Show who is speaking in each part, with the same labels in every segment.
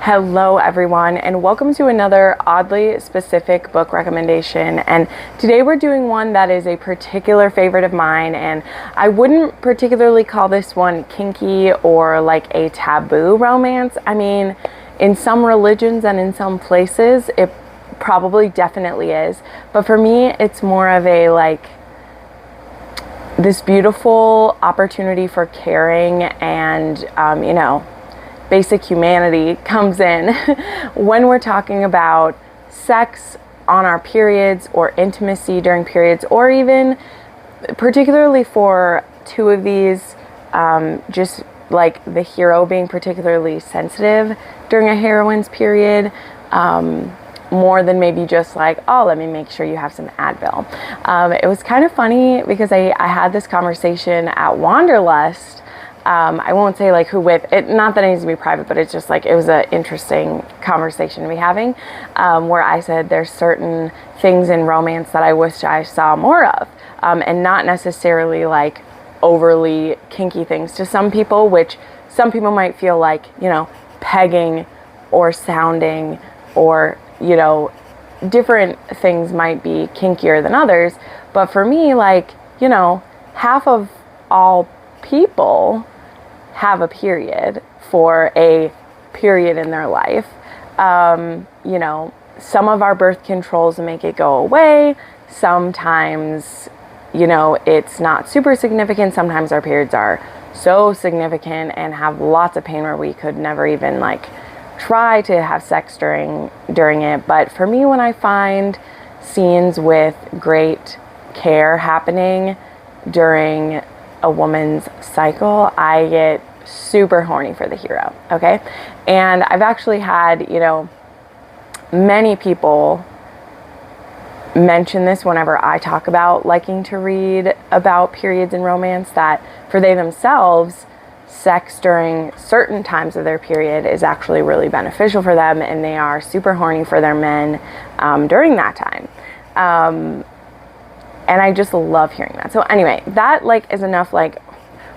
Speaker 1: Hello everyone, and welcome to another oddly specific book recommendation. And today we're doing one that is a particular favorite of mine, and I wouldn't particularly call this one kinky or like a taboo romance. I mean, in some religions and in some places it probably definitely is, but for me it's more of a like this beautiful opportunity for caring and basic humanity comes in when we're talking about sex on our periods or intimacy during periods, or even particularly for two of these, just like the hero being particularly sensitive during a heroine's period, more than maybe just like, oh, let me make sure you have some Advil. It was kind of funny because I had this conversation at Wanderlust. I won't say like who with it, not that it needs to be private, but it's just like, it was an interesting conversation to be having, where I said there's certain things in romance that I wish I saw more of, and not necessarily like overly kinky things to some people, which some people might feel like, pegging or sounding or, different things might be kinkier than others. But for me, like, half of all people have a period for a period in their life. Some of our birth controls make it go away. Sometimes, it's not super significant. Sometimes our periods are so significant and have lots of pain where we could never even like try to have sex during it. But for me, when I find scenes with great care happening during a woman's cycle, I get super horny for the hero. Okay. And I've actually had, many people mention this whenever I talk about liking to read about periods in romance, that for they themselves, sex during certain times of their period is actually really beneficial for them, and they are super horny for their men during that time. And I just love hearing that. So anyway, that like is enough like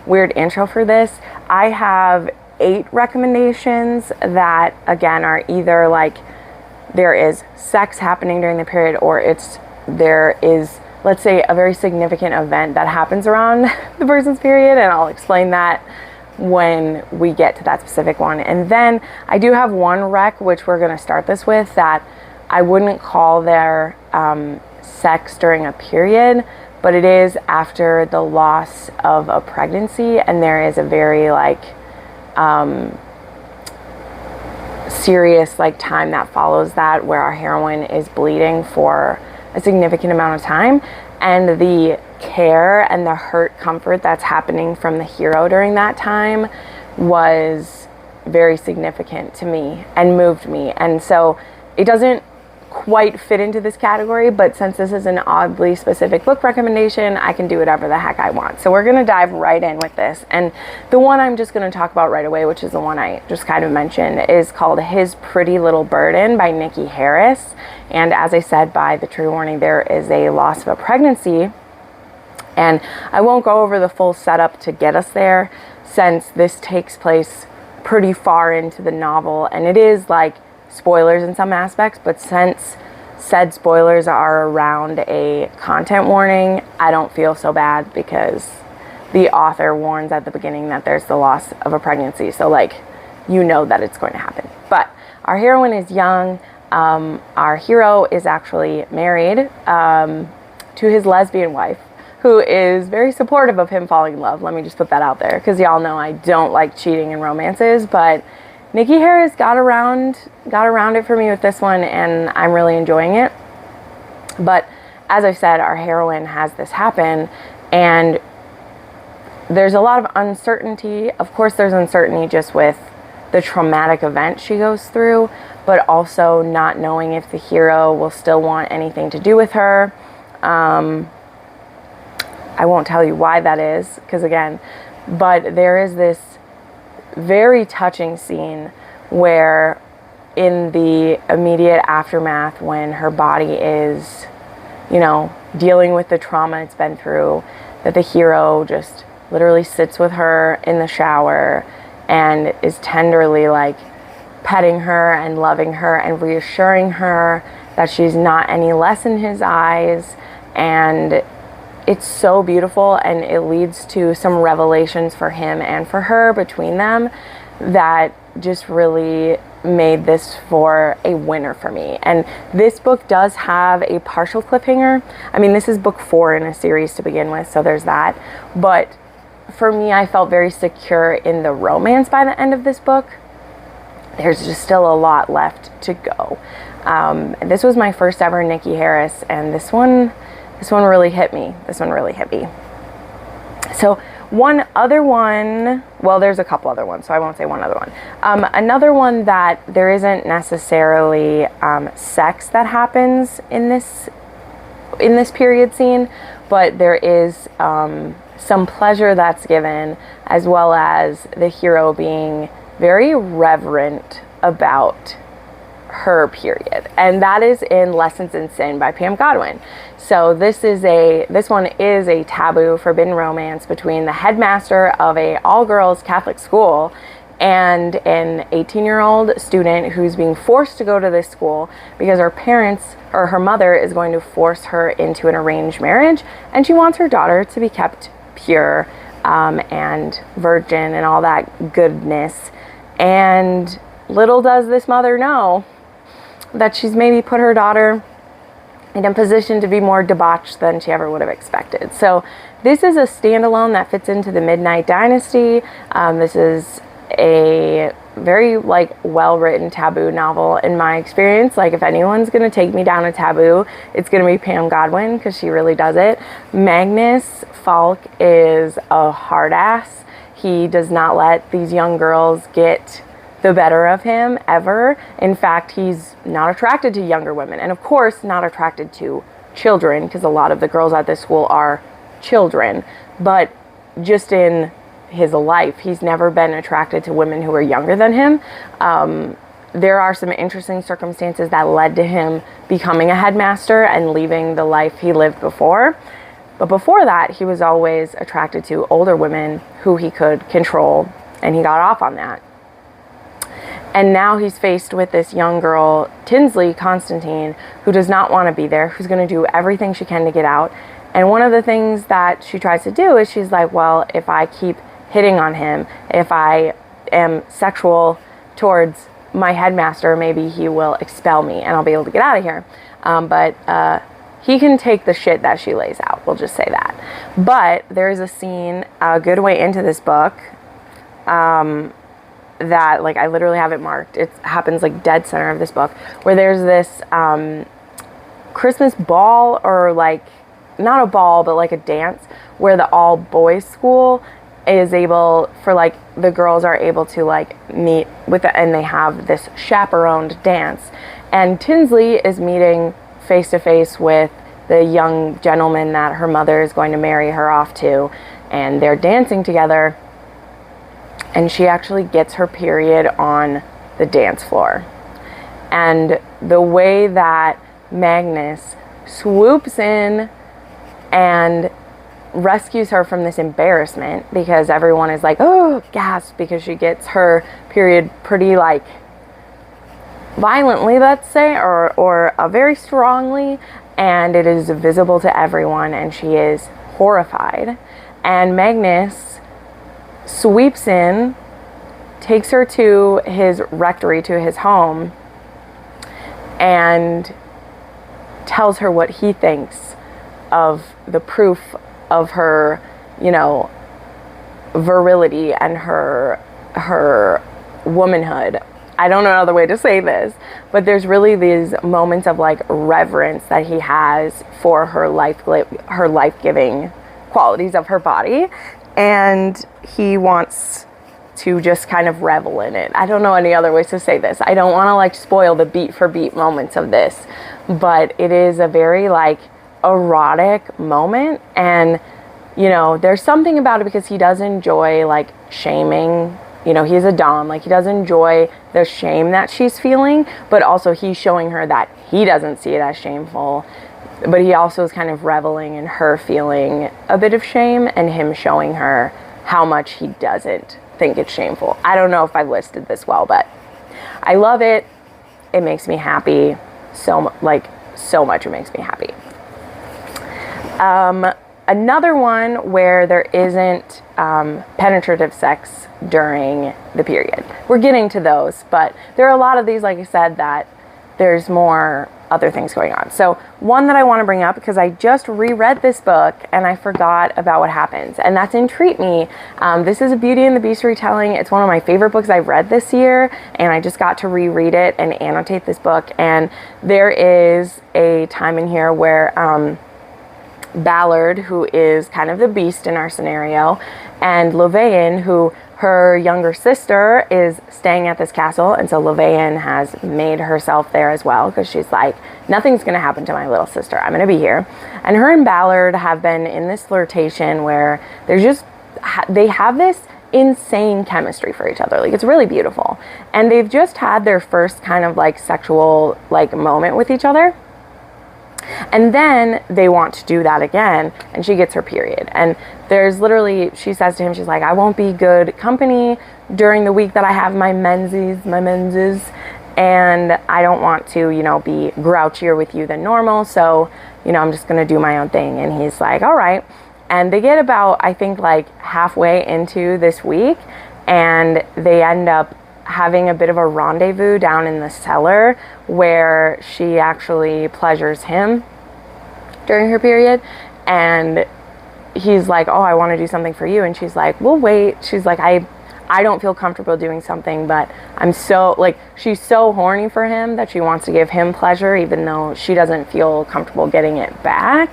Speaker 1: weird intro for this. I have 8 recommendations that again are either like there is sex happening during the period, or there is, let's say, a very significant event that happens around the person's period, and I'll explain that when we get to that specific one. And then I do have one rec, which we're going to start this with, that I wouldn't call their sex during a period, but it is after the loss of a pregnancy, and there is a very like serious like time that follows that, where our heroine is bleeding for a significant amount of time, and the care and the hurt comfort that's happening from the hero during that time was very significant to me and moved me. And so it doesn't quite fit into this category, but since this is an oddly specific book recommendation, I can do whatever the heck I want. So we're going to dive right in with this. And the one I'm just going to talk about right away, which is the one I just kind of mentioned, is called His Pretty Little Burden by Nikki Harris. And as I said, by the trigger warning, there is a loss of a pregnancy. And I won't go over the full setup to get us there, since this takes place pretty far into the novel, and it is like spoilers in some aspects, but since said spoilers are around a content warning, I don't feel so bad because the author warns at the beginning that there's the loss of a pregnancy. So like, that it's going to happen. But our heroine is young. Our hero is actually married to his lesbian wife, who is very supportive of him falling in love. Let me just put that out there, because y'all know I don't like cheating in romances, but Nikki Harris got around it for me with this one, and I'm really enjoying it. But as I said, our heroine has this happen, and there's a lot of uncertainty. Of course, there's uncertainty just with the traumatic event she goes through, but also not knowing if the hero will still want anything to do with her. I won't tell you why that is, because again, but there is this very touching scene where in the immediate aftermath, when her body is, dealing with the trauma it's been through, that the hero just literally sits with her in the shower and is tenderly like petting her and loving her and reassuring her that she's not any less in his eyes. And it's so beautiful, and it leads to some revelations for him and for her between them that just really made this for a winner for me. And this book does have a partial cliffhanger. I mean, this is book 4 in a series to begin with, so there's that. But for me, I felt very secure in the romance by the end of this book. There's just still a lot left to go. This was my first ever Nikki Harris, and this one really hit me. So one other one, well, there's a couple other ones, so I won't say one other one. Another one that there isn't necessarily sex that happens in this period scene, but there is some pleasure that's given, as well as the hero being very reverent about her period, and that is in Lessons in Sin by Pam Godwin. So this one is a taboo, forbidden romance between the headmaster of a all-girls Catholic school and an 18-year-old student who's being forced to go to this school because her mother is going to force her into an arranged marriage, and she wants her daughter to be kept pure and virgin and all that goodness. And little does this mother know that she's maybe put her daughter in a position to be more debauched than she ever would have expected. So this is a standalone that fits into the Midnight Dynasty. This is a very well-written taboo novel in my experience. If anyone's going to take me down a taboo, it's going to be Pam Godwin, because she really does it. Magnus Falk is a hard ass. He does not let these young girls get the better of him ever. In fact, he's not attracted to younger women, and of course not attracted to children, because a lot of the girls at this school are children. But just in his life, he's never been attracted to women who are younger than him. There are some interesting circumstances that led to him becoming a headmaster and leaving the life he lived before. But before that, he was always attracted to older women who he could control, and he got off on that. And now he's faced with this young girl, Tinsley Constantine, who does not want to be there, who's going to do everything she can to get out. And one of the things that she tries to do is she's like, well, if I keep hitting on him, if I am sexual towards my headmaster, maybe he will expel me and I'll be able to get out of here. But he can take the shit that she lays out, we'll just say that. But there's a scene a good way into this book that I literally have it marked. It happens dead center of this book, where there's this Christmas ball, or not a ball, but a dance, where the all boys school is able for the girls are able to meet with and they have this chaperoned dance, and Tinsley is meeting face to face with the young gentleman that her mother is going to marry her off to, and they're dancing together. And she actually gets her period on the dance floor. And the way that Magnus swoops in and rescues her from this embarrassment, because everyone is oh, gasp, because she gets her period pretty violently, let's say, or very strongly, and it is visible to everyone, and she is horrified. And Magnus sweeps in, takes her to his rectory, to his home, and tells her what he thinks of the proof of her, virility and her womanhood. I don't know another way to say this, but there's really these moments of reverence that he has for her life-giving qualities of her body. And he wants to just kind of revel in it. I don't know any other ways to say this. I don't want to spoil the beat for beat moments of this, but it is a very erotic moment. And there's something about it because he does enjoy shaming. He's a dom, he does enjoy the shame that she's feeling, but also he's showing her that he doesn't see it as shameful. But he also is kind of reveling in her feeling a bit of shame, and him showing her how much he doesn't think it's shameful. I don't know if I listed this well, but I love it. It makes me happy so much. It makes me happy. Another one where there isn't penetrative sex during the period. We're getting to those, but there are a lot of these, like I said, that there's more other things going on. So one that I want to bring up, because I just reread this book and I forgot about what happens, and that's in Treat Me. This is a Beauty and the Beast retelling. It's one of my favorite books I've read this year, and I just got to reread it and annotate this book. And there is a time in here where Ballard, who is kind of the beast in our scenario, and Levain, who her younger sister is staying at this castle, and so Levain has made herself there as well, because she's like, nothing's going to happen to my little sister. I'm going to be here. And her and Ballard have been in this flirtation where they have this insane chemistry for each other. Like, it's really beautiful. And they've just had their first kind of like sexual like moment with each other. And then they want to do that again, and she gets her period. And there's literally, she says to him, she's like, I won't be good company during the week that I have my menses, and I don't want to, be grouchier with you than normal. So, I'm just going to do my own thing. And he's like, all right. And they get about, I think, like halfway into this week, and they end up having a bit of a rendezvous down in the cellar where she actually pleasures him during her period. And he's like, oh, I want to do something for you. And she's like, well, wait. She's like, I don't feel comfortable doing something, but I'm so, like, she's so horny for him that she wants to give him pleasure, even though she doesn't feel comfortable getting it back.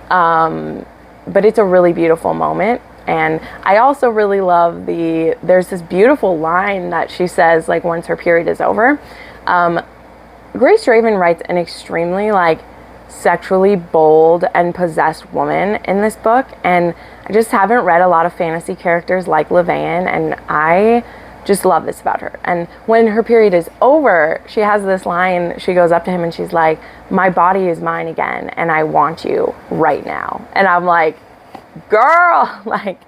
Speaker 1: But it's a really beautiful moment. And I also really love there's this beautiful line that she says, like, once her period is over. Grace Draven writes an extremely, like, sexually bold and possessed woman in this book. And I just haven't read a lot of fantasy characters like Levain, and I just love this about her. And when her period is over, she has this line, she goes up to him and she's like, my body is mine again, and I want you right now. And I'm like, girl, like,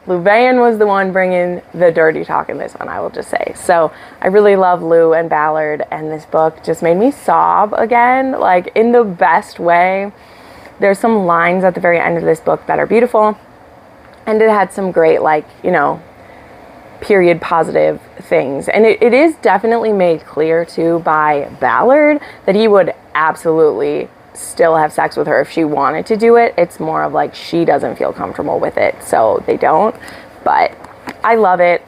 Speaker 1: Levain was the one bringing the dirty talk in this one, I will just say. So I really love Lou and Ballard, and this book just made me sob again, like, in the best way. There's some lines at the very end of this book that are beautiful, and it had some great, like, period positive things. And it is definitely made clear too by Ballard that he would absolutely still have sex with her if she wanted to do it. It's more of like, she doesn't feel comfortable with it, so they don't. But I love it.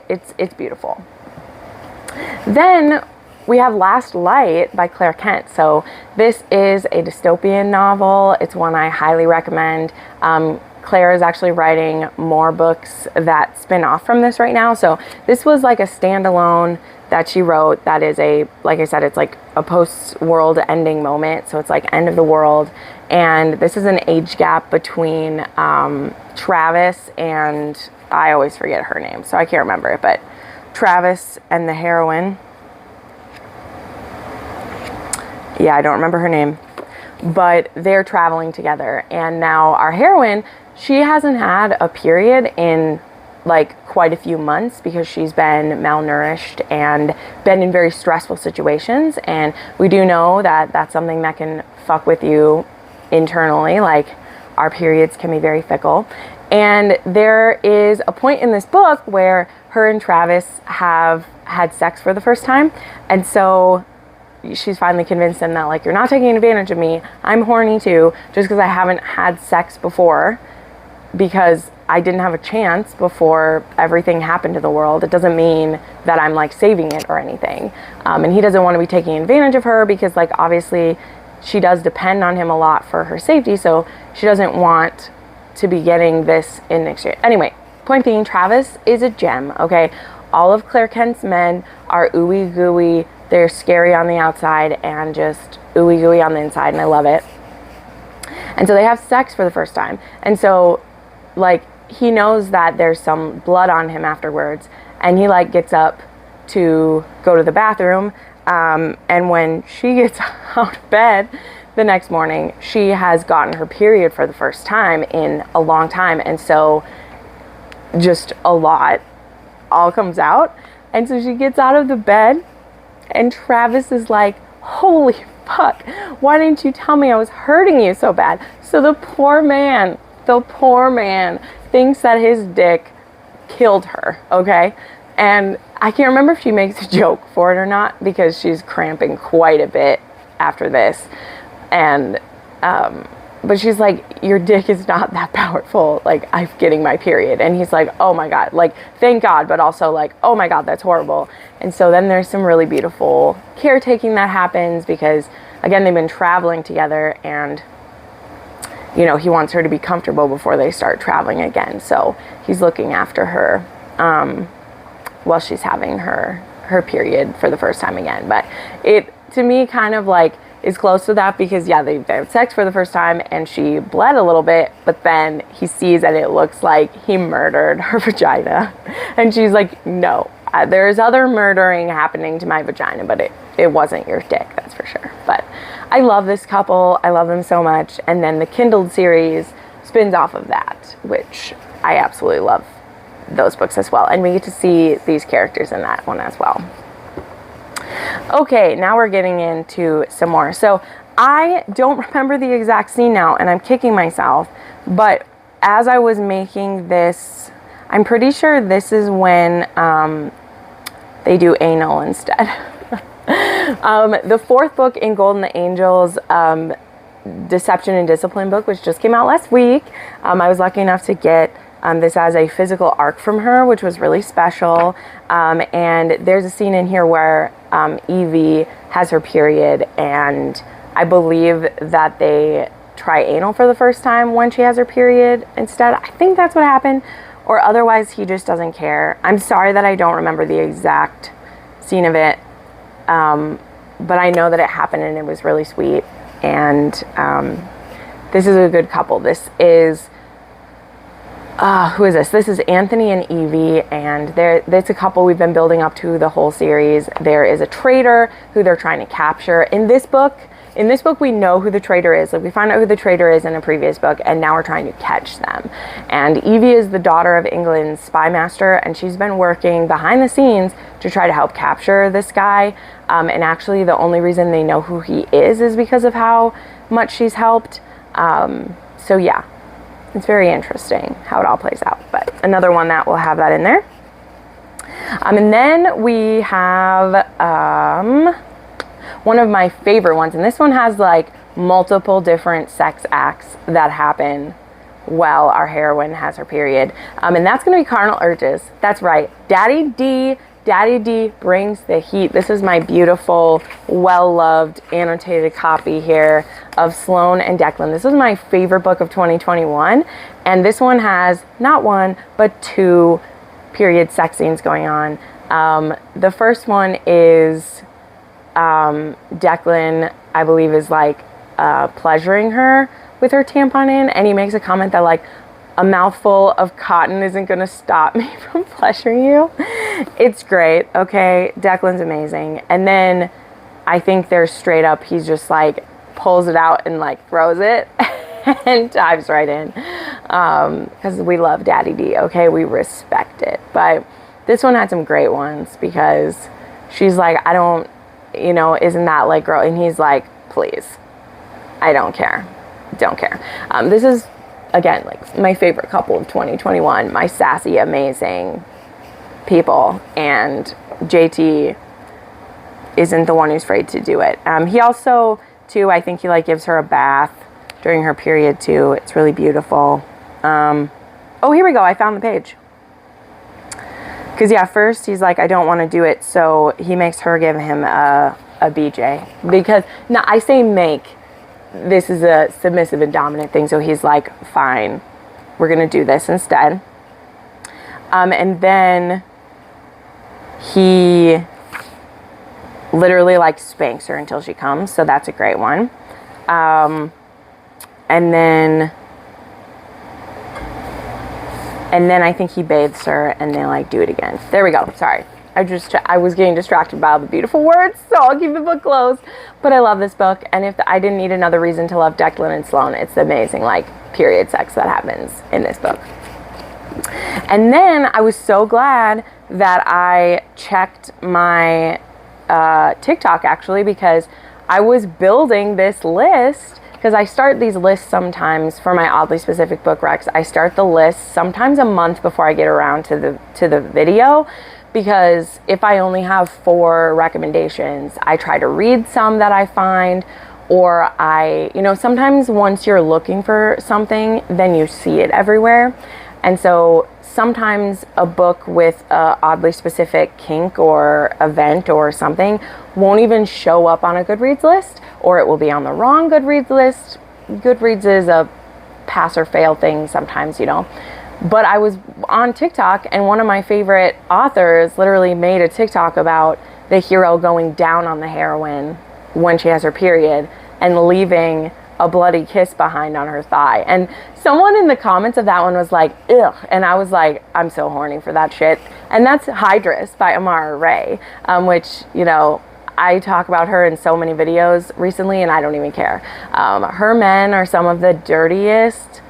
Speaker 1: It's beautiful. Then we have Last Light by Claire Kent. So this is a dystopian novel. It's one I highly recommend. Claire is actually writing more books that spin off from this right now. So this was like a standalone that she wrote that is like I said, it's like a post-world ending moment. So it's like end of the world. And this is an age gap between Travis and, I always forget her name, so I can't remember it, but Travis and the heroine. Yeah, I don't remember her name. But they're traveling together. And now our heroine, she hasn't had a period in like quite a few months because she's been malnourished and been in very stressful situations. And we do know that that's something that can fuck with you internally. Like, our periods can be very fickle. And there is a point in this book where her and Travis have had sex for the first time. And so she's finally convinced him that, like, you're not taking advantage of me. I'm horny too, just because I haven't had sex before, because I didn't have a chance before everything happened to the world. It doesn't mean that I'm like saving it or anything. And he doesn't want to be taking advantage of her because, like, obviously she does depend on him a lot for her safety. So she doesn't want to be getting this in exchange. Anyway, point being, Travis is a gem, okay? All of Claire Kent's men are ooey gooey. They're scary on the outside and just ooey gooey on the inside, and I love it. And so they have sex for the first time. And so, like, he knows that there's some blood on him afterwards, and he, like, gets up to go to the bathroom. And when she gets out of bed the next morning, she has gotten her period for the first time in a long time. And so just a lot all comes out. And so she gets out of the bed And Travis is like, holy fuck, why didn't you tell me I was hurting you so bad? So the poor man thinks that his dick killed her, okay? And I can't remember if she makes a joke for it or not, because she's cramping quite a bit after this. And, but she's like, your dick is not that powerful. Like, I'm getting my period. And he's like, oh my God, like, thank God, but also like, oh my God, that's horrible. And so then there's some really beautiful caretaking that happens, because again, they've been traveling together, and you know, he wants her to be comfortable before they start traveling again. So he's looking after her while she's having her period for the first time again. But it, to me, kind of like is close to that, because yeah, they have sex for the first time and she bled a little bit, but then he sees that it looks like he murdered her vagina. And she's like, no, there's other murdering happening to my vagina, but it wasn't your dick, that's for sure. But I love this couple. I love them so much. And then the Kindled series spins off of that, which I absolutely love those books as well. And we get to see these characters in that one as well. Okay, now we're getting into some more. So I don't remember the exact scene now, and I'm kicking myself. But as I was making this, I'm pretty sure this is when they do anal instead. The fourth book in Golden Angels, Deception and Discipline book, which just came out last week. I was lucky enough to get this as a physical arc from her, which was really special. And there's a scene in here where Evie has her period, and I believe that they try anal for the first time when she has her period instead. I think that's what happened, or otherwise he just doesn't care. I'm sorry that I don't remember the exact scene of it. But I know that it happened and it was really sweet. And this is a good couple. This is, who is this? This is Anthony and Evie, and it's a couple we've been building up to the whole series. There is a traitor who they're trying to capture. In this book, we know who the traitor is. Like, we find out who the traitor is in a previous book, and now we're trying to catch them. And Evie is the daughter of England's spy master, and she's been working behind the scenes to try to help capture this guy. And actually, the only reason they know who he is because of how much she's helped. So yeah, it's very interesting how it all plays out. But another one that will have that in there. And then we have one of my favorite ones, and this one has like multiple different sex acts that happen while our heroine has her period. And that's going to be Carnal Urges. That's right. Daddy D brings the heat. This is my beautiful, well-loved annotated copy here of Sloane and Declan. This is my favorite book of 2021. And this one has not one, but two period sex scenes going on. The first one is Declan, I believe, is like pleasuring her with her tampon in. And he makes a comment that like, a mouthful of cotton isn't going to stop me from pleasuring you. It's great. Okay. Declan's amazing. And then I think there's straight up, he's just like pulls it out and like throws it and dives right in. Because we love Daddy D. Okay. We respect it. But this one had some great ones, because she's like, I don't, you know, isn't that like girl? And he's like, please, I don't care. Don't care. This is, again, like my favorite couple of 2021, my sassy, amazing people, and JT isn't the one who's afraid to do it. He also, too, I think he like gives her a bath during her period too. It's really beautiful. Oh, here we go. I found the page. Because yeah, first he's like, I don't want to do it, so he makes her give him a BJ. Because now I say make. This is a submissive and dominant thing, so he's like, fine, we're gonna do this instead. And then he literally like spanks her until she comes, so that's a great one. And then I think he bathes her, and they like do it again. There we go. Sorry, I was getting distracted by all the beautiful words, so I'll keep the book closed. But I love this book, and if I didn't need another reason to love Declan and Sloane, it's the amazing like period sex that happens in this book. And then I was so glad that I checked my TikTok actually, because I was building this list, because I start these lists sometimes for my oddly specific book recs. I start the list sometimes a month before I get around to the video, because if I only have 4 recommendations, I try to read some that I find, or sometimes once you're looking for something, then you see it everywhere. And so sometimes a book with a oddly specific kink or event or something won't even show up on a Goodreads list, or it will be on the wrong Goodreads list. Goodreads is a pass or fail thing sometimes, But I was on TikTok, and one of my favorite authors literally made a TikTok about the hero going down on the heroine when she has her period and leaving a bloody kiss behind on her thigh. And someone in the comments of that one was like, ugh. And I was like, I'm so horny for that shit. And that's Hydrus by Amara Ray, which, I talk about her in so many videos recently, and I don't even care. Her men are some of the dirtiest,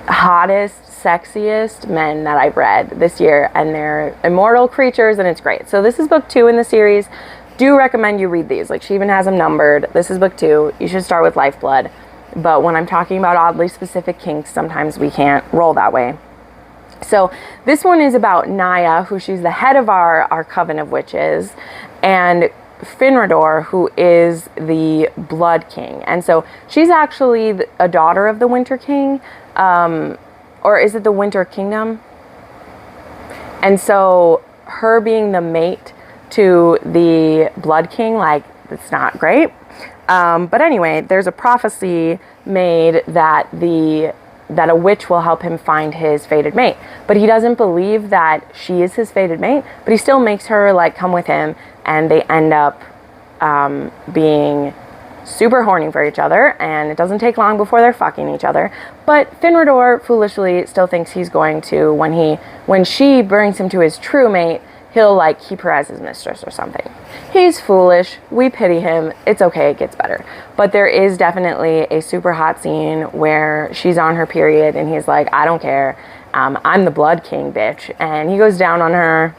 Speaker 1: hottest, sexiest men that I've read this year, and they're immortal creatures, and it's great. So this is book 2 in the series. Do recommend you read these. Like, she even has them numbered. This is book 2. You should start with Lifeblood. But when I'm talking about oddly specific kinks, sometimes we can't roll that way. So this one is about Naya, who she's the head of our coven of witches, and Finrador, who is the Blood King. And so she's actually a daughter of the Winter King, or is it the Winter Kingdom? And so her being the mate to the Blood King, it's not great. But anyway, there's a prophecy made that a witch will help him find his fated mate. But he doesn't believe that she is his fated mate, but he still makes her come with him, and they end up being super horny for each other, and it doesn't take long before they're fucking each other. But Finrador foolishly still thinks he's going to, when she brings him to his true mate, he'll keep her as his mistress or something. He's foolish. We pity him. It's okay. It gets better. But there is definitely a super hot scene where she's on her period, and he's like, I don't care. I'm the Blood King, bitch. And he goes down on her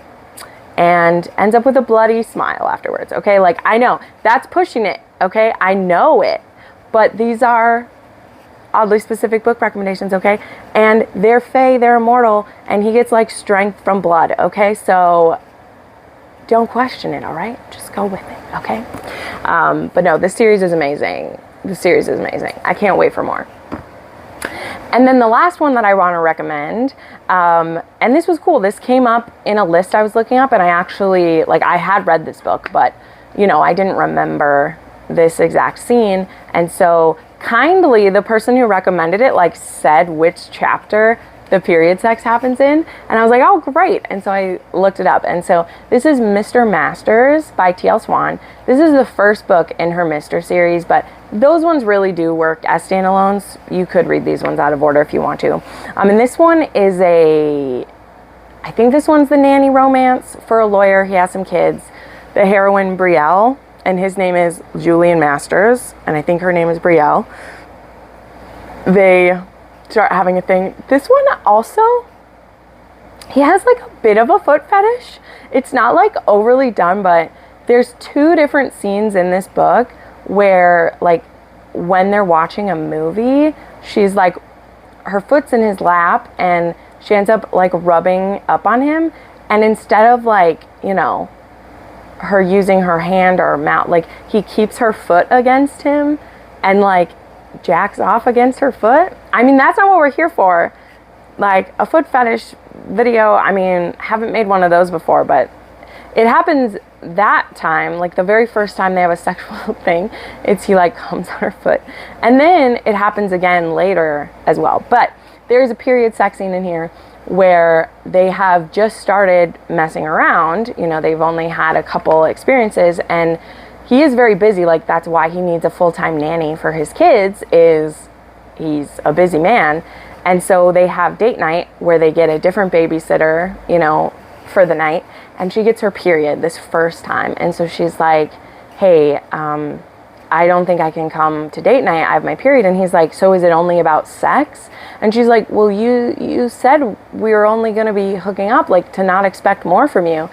Speaker 1: and ends up with a bloody smile afterwards. Okay. I know that's pushing it. Okay. I know it, but these are oddly specific book recommendations. Okay. And they're fae, they're immortal, and he gets strength from blood. Okay. So don't question it. All right. Just go with it. Okay. But no, this series is amazing. This series is amazing. I can't wait for more. And then the last one that I want to recommend, and this was cool. This came up in a list I was looking up, and I actually, I had read this book, but, I didn't remember this exact scene. And so kindly, the person who recommended it, said which chapter the period sex happens in. And I was like, oh, great. And so I looked it up. And so this is Mr. Masters by T.L. Swan. This is the first book in her Mr. series, but those ones really do work as standalones. You could read these ones out of order if you want to. And this one is I think this one's the nanny romance for a lawyer. He has some kids. The heroine, Brielle, and his name is Julian Masters, and I think her name is Brielle. They start having a thing. This one also, he has a bit of a foot fetish. It's not overly done, but there's 2 different scenes in this book where when they're watching a movie, she's her foot's in his lap, and she ends up rubbing up on him, and instead of her using her hand or mouth, he keeps her foot against him and jacks off against her foot. I mean, that's not what we're here for. A foot fetish video, I mean, haven't made one of those before, but it happens that time, the very first time they have a sexual thing, it's he comes on her foot. And then it happens again later as well. But there's a period sex scene in here where they have just started messing around. They've only had a couple experiences, and he is very busy. That's why he needs a full-time nanny for his kids, is he's a busy man. And so they have date night where they get a different babysitter, for the night, and she gets her period this first time. And so she's like, hey, I don't think I can come to date night. I have my period. And he's like, so is it only about sex? And she's like, well, you said we were only going to be hooking up, to not expect more from you.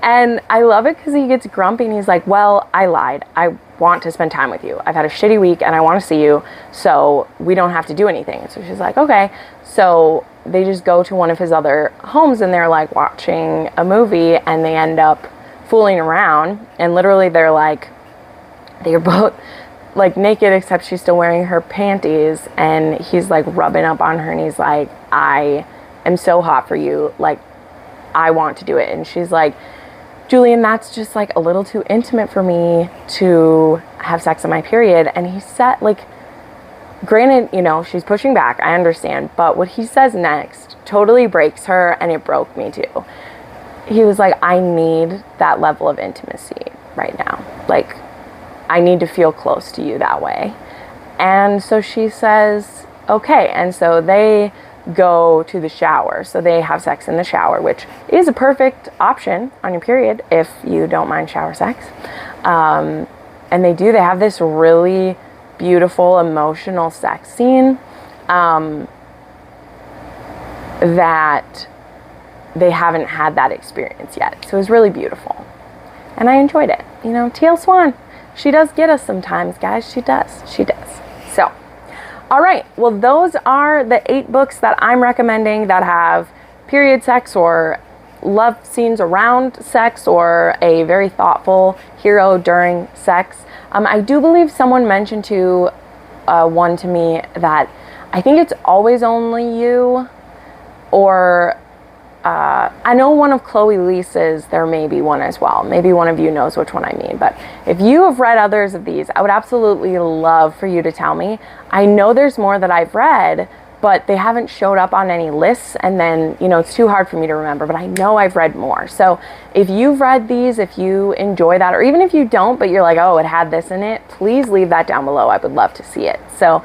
Speaker 1: And I love it because he gets grumpy and he's like, well, I lied. I want to spend time with you. I've had a shitty week and I want to see you, so we don't have to do anything. And so she's like, okay. So they just go to one of his other homes and they're like watching a movie, and they end up fooling around, and literally they're both like naked except she's still wearing her panties, and he's like rubbing up on her and he's like, I am so hot for you, like I want to do it. And she's like, Julian, that's just like a little too intimate for me to have sex on my period. And he said, like, granted, you know, she's pushing back, I understand, but what he says next totally breaks her, and it broke me too. He was like, I need that level of intimacy right now. Like, I need to feel close to you that way. And so she says, okay. And so they go to the shower. So they have sex in the shower, which is a perfect option on your period if you don't mind shower sex. And they have this really beautiful emotional sex scene that they haven't had that experience yet. So it was really beautiful. And I enjoyed it. You know, TL Swan, she does get us sometimes, guys. She does. So, all right. Well, those are the 8 books that I'm recommending that have period sex or love scenes around sex or a very thoughtful hero during sex. I do believe someone mentioned one to me that I think it's Always Only You, or I know one of Chloe Lisa's, there may be one as well. Maybe one of you knows which one I mean. But if you have read others of these, I would absolutely love for you to tell me. I know there's more that I've read, but they haven't showed up on any lists. And then, you know, it's too hard for me to remember. But I know I've read more. So if you've read these, if you enjoy that, or even if you don't, but you're like, oh, it had this in it, please leave that down below. I would love to see it. So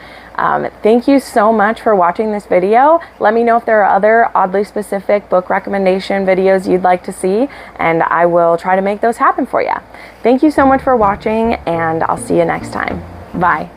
Speaker 1: thank you so much for watching this video. Let me know if there are other oddly specific book recommendation videos you'd like to see, and I will try to make those happen for you. Thank you so much for watching, and I'll see you next time. Bye.